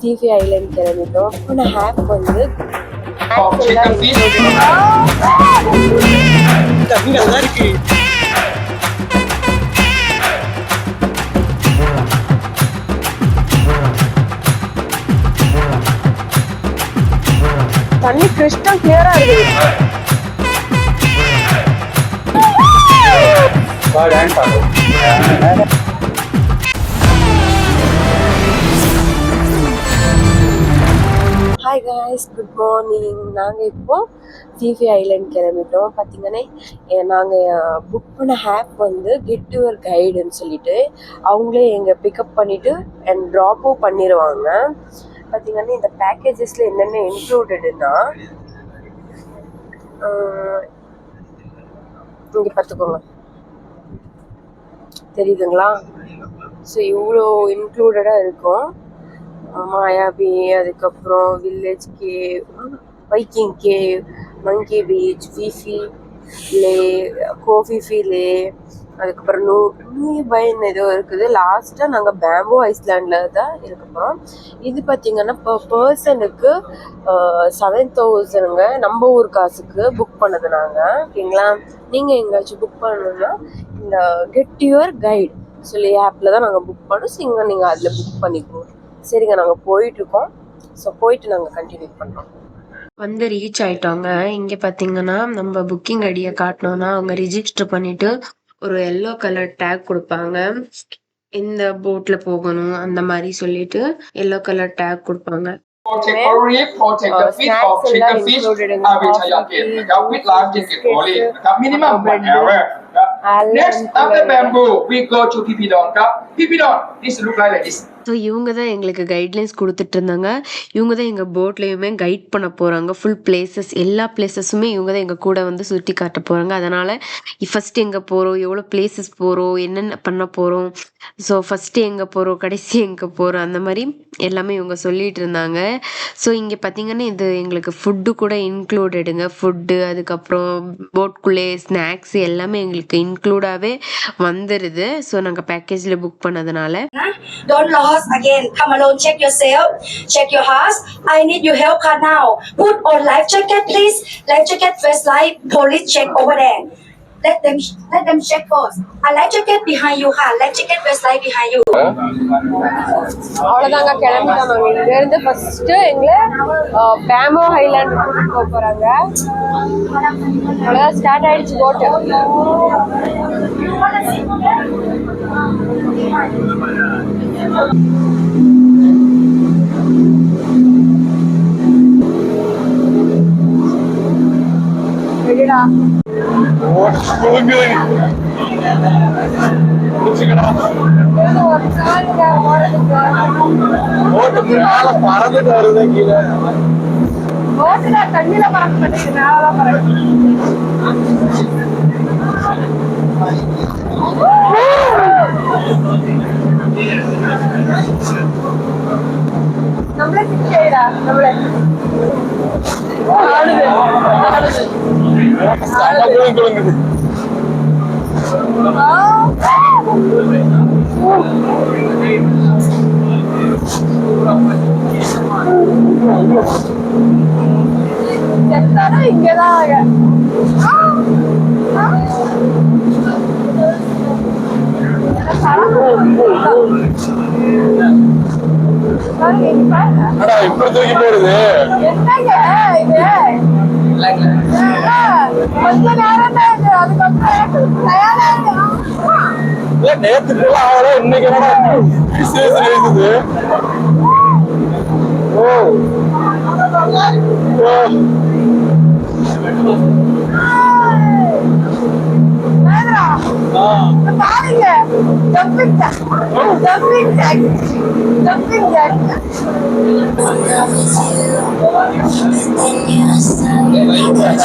ஃபீஃபி Island கிளம்பிட்டோம். ஆனால் ஹேப் வந்து தண்ணி கிறிஸ்டல் கிளியரா இருக்கு. Hi guys, good morning. நாங்கள் இப்போ ஃபீஃபி ஐலண்ட் கிளம்பிட்டோம். பார்த்தீங்கன்னா நாங்கள் புக் பண்ண ஆப் வந்து கெட் யுவர் கைடுன்னு சொல்லிட்டு அவங்களே எங்கள் பிக்கப் பண்ணிவிட்டு அண்ட் ட்ராப்பும் பண்ணிடுவாங்க. பார்த்தீங்கன்னா இந்த பேக்கேஜஸில் என்னென்ன இன்க்ளூடடுன்னா இங்கே பார்த்துக்கோங்க, தெரியுதுங்களா? ஸோ இவ்வளோ இன்க்ளூடடாக இருக்கும். மாயாபி, அதுக்கப்புறம் வில்லேஜ் கேவ், வைக்கிங் கேவ், மங்கி பீச், ஃபீஃபி லே, கோஃபிஃபி லே, அதுக்கப்புறம் நூபைன்னு ஏதோ இருக்குது. லாஸ்ட்டாக நாங்கள் பேம்போ ஐஸ்லாண்டில் தான் இருக்க போகிறோம். இது பார்த்திங்கன்னா இப்போ பர்சனுக்கு 7,000ங்க நம்ம ஊர் காசுக்கு புக் பண்ணது நாங்கள். ஓகேங்களா? நீங்கள் எங்கேயாச்சும் புக் பண்ணணுன்னா இந்த கெட் யுவர் கைடு சொல்லி ஆப்பில் தான் நாங்கள் புக் பண்ணோம். ஸோ இங்கே நீங்கள் அதில் புக் பண்ணிக்குவோம். சரிங்க, நாங்கள் போயிட்டுருக்கோம். ஸோ போயிட்டு நாங்கள் கண்டினியூ பண்ணுறோம். வந்து ரீச் ஆயிட்டோங்க. இங்கே பார்த்தீங்கன்னா நம்ம புக்கிங் ஐடியை காட்டினோன்னா அவங்க ரிஜிஸ்டர் பண்ணிவிட்டு ஒரு எல்லோ கலர் டேக் கொடுப்பாங்க. இந்த போட்ல போகணும் அந்த மாதிரி சொல்லிட்டு எல்லோ கலர் டேக் கொடுப்பாங்க. Next after bamboo, we go to Pipidon. Pipidon, this look like this. So இவங்க தான் எங்களுக்கு கைட்லைன்ஸ் கொடுத்துட்டு இருந்தாங்க. இவங்க தான் எங்கள் போட்லேயுமே கைட் பண்ண போகிறாங்க. ஃபுல் பிளேசஸ், எல்லா பிளேசஸுமே இவங்க தான் எங்கள் கூட வந்து சுற்றி காட்ட போகிறாங்க. அதனால் ஃபஸ்ட்டு எங்கே போகிறோம், எவ்வளோ பிளேசஸ் போகிறோம், என்னென்ன பண்ண போகிறோம், ஸோ ஃபஸ்ட்டு எங்கே போகிறோம், கடைசி எங்கே போகிறோம், அந்த மாதிரி எல்லாமே இவங்க சொல்லிகிட்டு இருந்தாங்க. ஸோ இங்கே பார்த்திங்கன்னா இது எங்களுக்கு ஃபுட்டு கூட இன்க்ளூடடுங்க. ஃபுட்டு, அதுக்கப்புறம் போட்குள்ளே ஸ்நாக்ஸ் எல்லாமே எங்களுக்கு இன்க்ளூடாகவே வந்துடுது. ஸோ நாங்கள் பேக்கேஜில் புக் பண்ணதுனால. Don't lose again. Come alone. Check yourself. Check your house. I need your help now. Put on life jacket, please. Life jacket first light. Police check over there. Let them check first. A life jacket behind you. Life jacket first light behind you. அவ்வளோதாங்க, கிளம்பிட்டோம். நாங்கள் இங்கேருந்து first எங்களை பேம்போ island கூட்டிட்டு போக போகிறாங்க. அவ்வளோதான், start ஆகிடுச்சு போட்டு. ரெடிடா? தண்ணியில பறக்க மாட்டேங்குது, மேலதான் பறக்கு. நம்மளே சிக்கிடா, நம்மளே ஆடுது ஆடுது. இங்கதான் இப்படி தூக்கி போடுது. நேற்று போல ஆகல, இன்னைக்கு இருக்குது.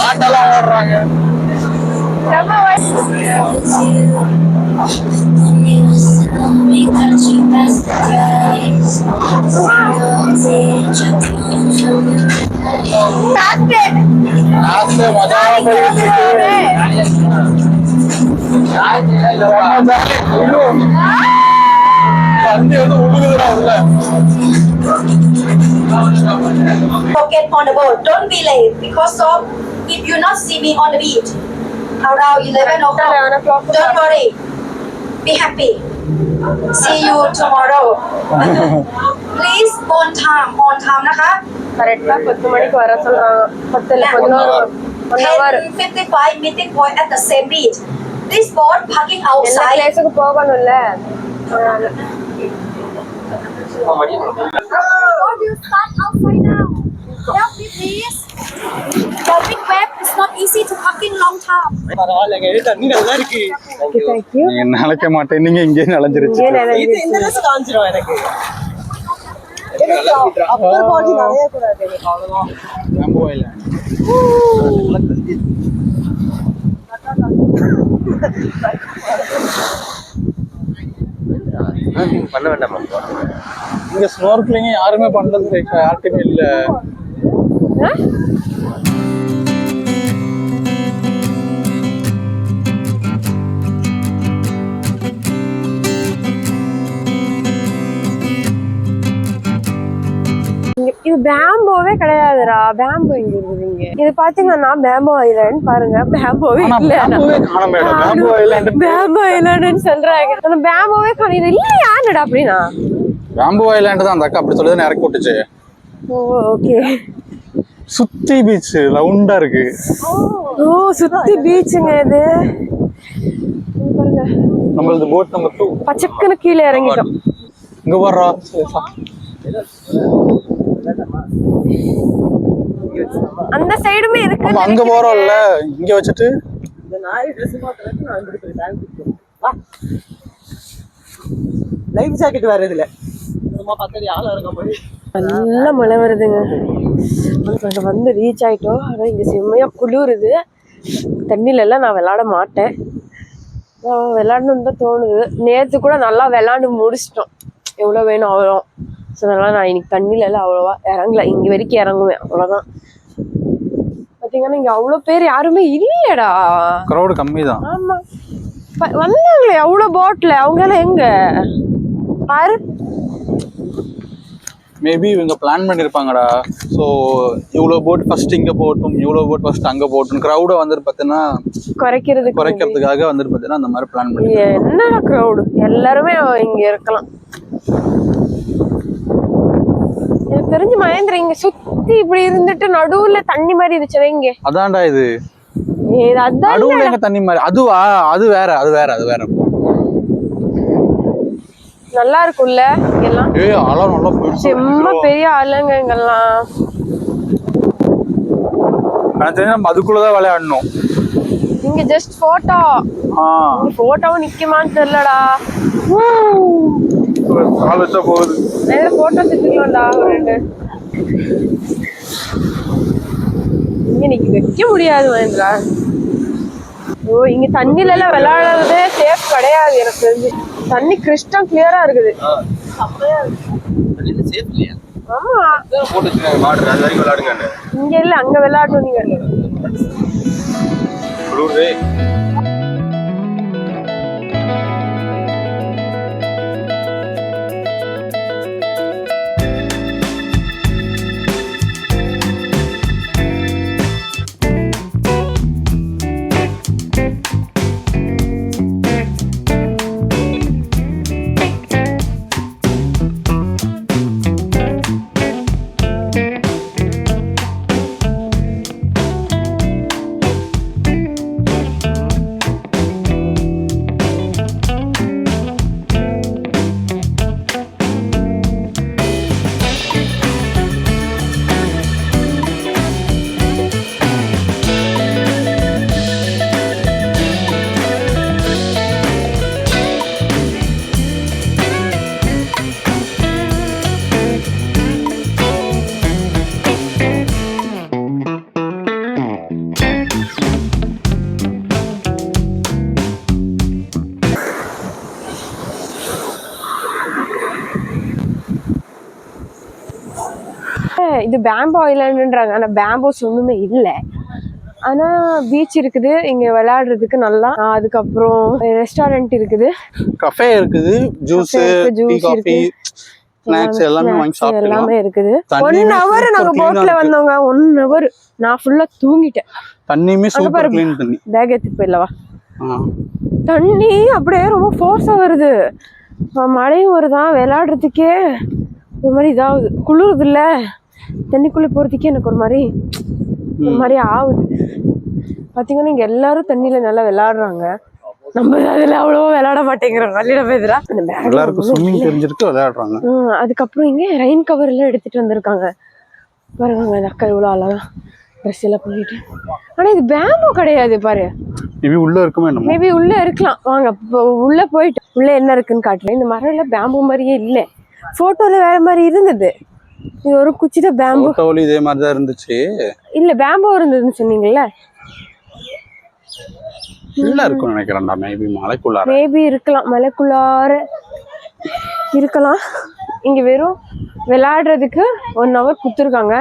ஆட்டெல்லாம் ஓடுறாங்க. தண்ணி வந்து உழுகுதுடா உள்ள. get on the boat. Don't be late because of if you not see me on the beach around 11 o'clock. Don't worry. Be happy. See you tomorrow. Please on timeนะคะ கரெக்டா 10 மணிக்கு வர சொல்றாங்க 10 இல்ல 10:55 meeting point at the same beach. This boat parking எல்லா outside. பிளேஸுக்கு போகணும்ல Boat will start outside now. Help me please. The big wave is not easy to parking long time. பரவாயில்லைங்க தண்ணி நல்லா இருக்கு தேங்க் யூ நீங்க நினைக்க மாட்டேன் நீங்க இங்கே நனைஞ்சிருச்சு இந்த ட்ரெஸ் காஞ்சிரும் எனக்கு அப்பர் பாடி நிறைய கூடாது அவ்வளவுதான் பேம்பு ஐலாண்ட் பண்ண வேண்டாமா இங்க ஸ்னோர்க்லிங் யாருமே பண்றது யார்ட்டுமே இல்ல இது பேம்போவே கிடையாதுடா பேம்போ இங்க இருக்குதுங்க இது பாத்தீங்கன்னா பேம்போ ஐலாண்ட் பாருங்க பேம்போவே ஆனா இல்ல பேம்புவே காண மேடம் பேம்பு ஐலாண்ட் பேம்போ ஐலாண்ட்னு சொல்றாங்க ஆனா பேம்போவே காணல இல்லையாடா அப்படினா பேம்பு ஐலாண்ட் தான் அந்த அக்கா அப்படி சொல்லி இறக்கி விட்டுச்சு ஓ ஓகே சுத்தி பீச் ரவுண்டா இருக்கு ஓ சுத்தி பீச்சுங்க இது இங்க பாருங்க நம்மளது போட் நம்பர் 2 பச்சக்குன்னு கீழே இறங்கிட்டோம் இங்க வர்றா அந்த சைடுமே இருக்கு நம்ம அங்க போறோம்ல இங்க வச்சுட்டு இந்த நாய் ட்ரெஸ் மாத்திரக்கு நான் எடுத்து பேங்க் வா லைஃப் ஜாக்கெட் வேற இதுல நம்ம பக்கத்துல ஆள இருக்க போய் நல்ல மழை வருதுங்க அங்க வந்து ரீச் ஆயிட்டோம் ஆனா இங்க செம்மையா குளிருது தண்ணில எல்லாம் நான் விளையாட மாட்டேன் விளையாடணும்னு தான் தோணுது நேற்று கூட நல்லா விளையாண்டு முடிச்சிட்டோம் எவ்வளோ வேணும் அவ்வளோ ஸோ அதனால நான் இன்னைக்கு தண்ணியில எல்லாம் அவ்வளோவா இறங்கல இங்க வரைக்கும் இறங்குவேன் அவ்வளோதான் பார்த்தீங்கன்னா இங்க அவ்வளோ பேர் யாருமே இல்லையடா கிரௌட் கம்மி தான் ஆமா வந்தாங்களே அவ்வளோ போட்ல அவங்க எல்லாம் எங்க பாரு மேபி இவங்க பிளான் பண்ணிருப்பாங்கடா ஸோ இவ்வளோ போட் ஃபர்ஸ்ட் இங்க போட்டும் இவ்வளோ போட் ஃபர்ஸ்ட் அங்க போட்டும் க்ரௌட வந்துட்டு பார்த்தீங்கன்னா குறைக்கிறதுக்காக வந்துட்டு பார்த்தீங்கன்னா அந்த மாதிரி பிளான் பண்ணி என்ன க்ரௌடு எல்லாருமே இங்க இருக்கலாம் எனக்கு தெரிஞ்சு மகேந்திர இங்க சுத்தி இப்படி இருந்துட்டு நடுவுல தண்ணி மாதிரி இருந்துச்சு வைங்க அதான்டா இது அதான் நடுவுல எங்க தண்ணி மாதிரி அதுவா அது வேற நல்லா இருக்கும்ல இங்கெல்லாம் ஆளம் நல்லா போயிடுச்சு செம்ம பெரிய ஆளுங்க இங்கெல்லாம் எனக்கு தெரிஞ்சு நம்ம அதுக்குள்ளதான் விளையாடணும் இங்க ஜஸ்ட் போட்டோ போட்டோவும் நிக்குமான்னு தெரியலடா கால் வச்சா போகுது போட்டோ எடுத்துக்கலாம்டா ரெண்டு இங்க நிக்க வைக்க முடியாது மகேந்திரா ஓ இங்க தண்ணில எல்லாம் விளையாடுறதே சேஃப் கிடையாது எனக்கு தெரிஞ்சு தண்ணி கிறிஸ்டல் கிளியரா இருக்குது சேஃப் இல்லையா ஆமா போட்டு வச்சுருக்காங்க மாடு அது வரைக்கும் விளையாடுங்க இங்க இல்ல அங்க விளையாடணும் நீங்க இது பேம்போ ஐலாண்டுன்றாங்க ஆனா பேம்போஸ் ஒண்ணுமே இல்லை ஆனா பீச் இருக்குது இங்க விளையாடுறதுக்கு நல்லா அதுக்கப்புறம் ரெஸ்டாரண்ட் இருக்குது கஃபே இருக்குது ஜூஸ் டீ காஃபி ஸ்நாக்ஸ் எல்லாமே வாங்கி சாப்பிடலாம். எல்லாமே இருக்குது. தண்ணியுமே 1 hour super நாங்க clean ஆ போட்ல இருக்கு. வந்தோங்க. 1 hour நான் ஃபுல்லா தூங்கிட்டேன். தண்ணியுமே சூப்பர் க்ளீன் தண்ணி. பேக் எடுத்துட்டு போயிடலவா? தண்ணி அப்படியே ரொம்ப ஃபோர்ஸா வருது. மழையும் வருதான், விளையாடுறதுக்கே ஒரு மாதிரி இதாகுது. குளிருது இல்ல, தண்ணிக்குள்ளே போறதுக்கே எனக்கு ஒரு மாதிரி ஆகுது. பாத்தீங்கன்னா இங்க எல்லாரும் தண்ணியில நல்லா விளையாடுறாங்க. நம்ம அதுல அவ்வளவா விளையாட மாட்டேங்கிறோம். வழியில போயிடுறா. எல்லாருக்கும் ஸ்விம்மிங் தெரிஞ்சிருக்கு, விளையாடுறாங்க. அதுக்கப்புறம் இங்க ரெயின் கவர் எல்லாம் எடுத்துட்டு வந்திருக்காங்க. பாருங்க அந்த அக்கா இவ்வளோ அழகா ட்ரெஸ் எல்லாம் பண்ணிட்டு. ஆனா இது பேம்போ கிடையாது பாரு. மேபி உள்ள இருக்குமே என்னமோ. மேபி உள்ள இருக்கலாம். வாங்க உள்ள போயிட்டு உள்ள என்ன இருக்குன்னு காட்டுறேன். இந்த மரம் எல்லாம் பேம்போ மாதிரியே இல்லை. போட்டோல வேற மாதிரி இருந்தது. இது ஒரு குச்சி தான் பேம்போ. போட்டோல இதே மாதிரி தான் இருந்துச்சு. இல்ல பேம்போ இருந்ததுன்னு சொன்னீங்கல்ல. இல்ல இருக்கும்னு நினைக்கிறேன்டா. மேபி மலைக்குள்ளார. மேபி இருக்கலாம், மலைக்குள்ளார இருக்கலாம். இங்க வெறும் விளையாடுறதுக்கு 1 hour கொடுத்துருக்காங்க.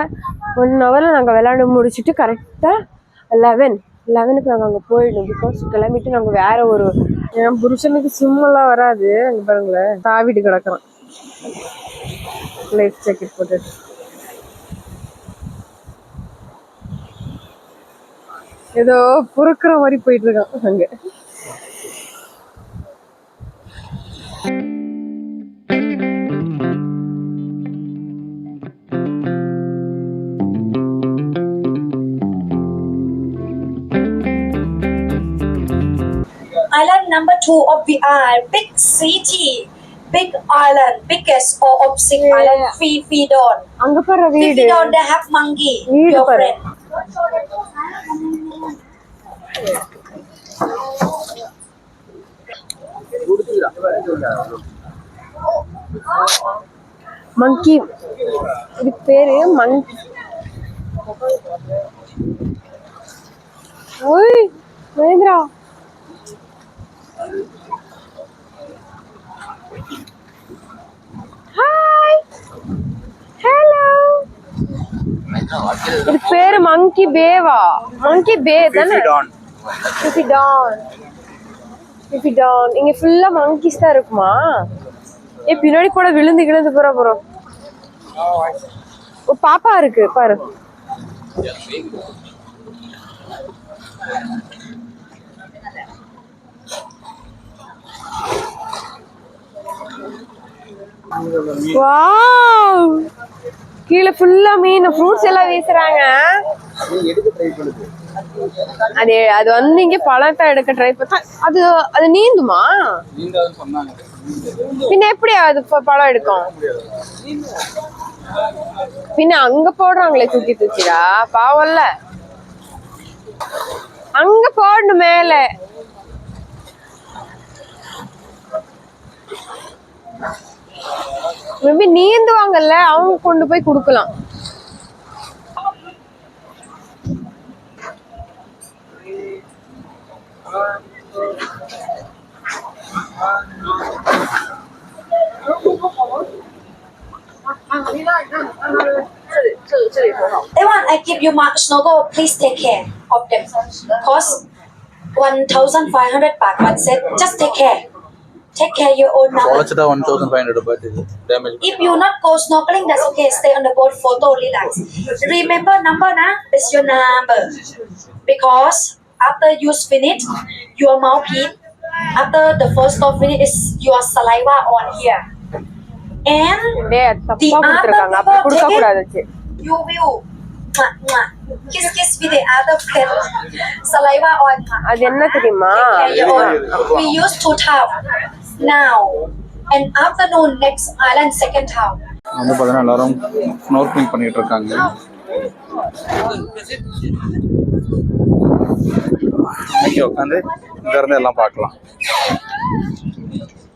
1 hourல நாங்கள் விளையாட முடிச்சுட்டு கரெக்டாக 11க்கு நாங்கள் அங்கே போயிடணும். பிகாஸ் கிளம்பிட்டு நாங்கள் வேற ஒரு என் புருஷனுக்கு சும்மெல்லாம் வராது. அங்கே பாருங்களேன், தாவிட்டு கிடக்குறான் லைஃப் ஜாக்கெட் போட்டுட்டு. ஏதோ பொறுக்கிற மாதிரி போயிட்டு இருக்கான் அங்க. Island number 2 of VR, big city, big island, biggest of 6 island, Phi-Phi-Don. அங்க பாரு வீடு. Phi-Phi-Don, they have monkey. வீடு பாரு. மங்கி, இதுக்கு பேரு மங்கி. ஓய் மகேந்திரா, ஹாய், ஹலோ. இதுக்கு பேரு மங்கி பேவா? மங்கி பே தானே? Phi-Phi-Don. இங்க ஃபுல்லா மங்கிஸ் தான் இருக்குமா? பின்னாடி கூட விழுந்து போறோம். பாப்பா இருக்கு பாரு. வாவ், கீழே ஃபுல்லா மீன், ஃப்ரூட்ஸ் எல்லாம் வீசுறாங்க. அது வந்து இங்க பழத்தை எடுக்க ட்ரை பண்ண. அது நீந்துமா? பின்ன எப்படி அது பழம் எடுக்கும்? பின்ன அங்க போடுறாங்களே தூக்கிடா, பாவம்ல. அங்க போடணும் மேல. மேபி நீந்துவாங்கல்ல, அவங்க கொண்டு போய் கொடுக்கலாம். Everyone, I give you mark snorkel. Please take care of them. Cost 1,500 baht one set. Just take care. Take care your own number. 1,500 baht is damage. If you not go snorkeling, that's okay. Stay on the boat, photo, relax. Remember number, na? It's your number. Because after you finish, your mouth heat. After the first stop finish, is your saliva on here. And the other people take it, you will kiss with the other friend. Saliva on. அது என்ன தெரியுமா? We use 2 towel now and afternoon next island second towel. வந்து பார்த்தீங்கன்னா எல்லாரும் snorkelling பண்ணிட்டு இருக்காங்க. இன்னைக்கு உட்காந்து இங்க இருந்து எல்லாம் பார்க்கலாம்.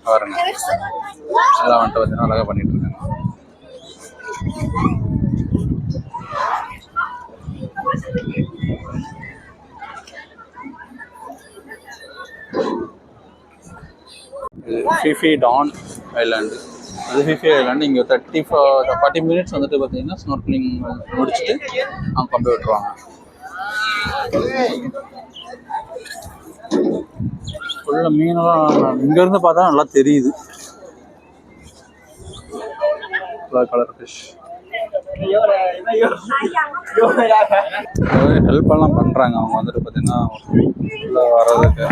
பாருங்க, எல்லாம் வந்துட்டு பார்த்தீங்கன்னா அழகாக பண்ணிட்டு இருக்காங்க. Phi-Phi-Don island. அது Phi-Phi ஐலாண்டு. இங்கே 40 மினிட்ஸ் வந்துட்டு பார்த்தீங்கன்னா ஸ்னோர்க்லிங் முடிச்சுட்டு அவங்க கொண்டு போய் விட்டுருவாங்க. ஃபுல்லாக மீனெல்லாம் இங்கேருந்து பார்த்தா நல்லா தெரியுது. Colour fish. ஹெல்ப் எல்லாம் பண்றாங்க அவங்க வந்துட்டு பார்த்தீங்கன்னா உள்ள வர்றதுக்கு.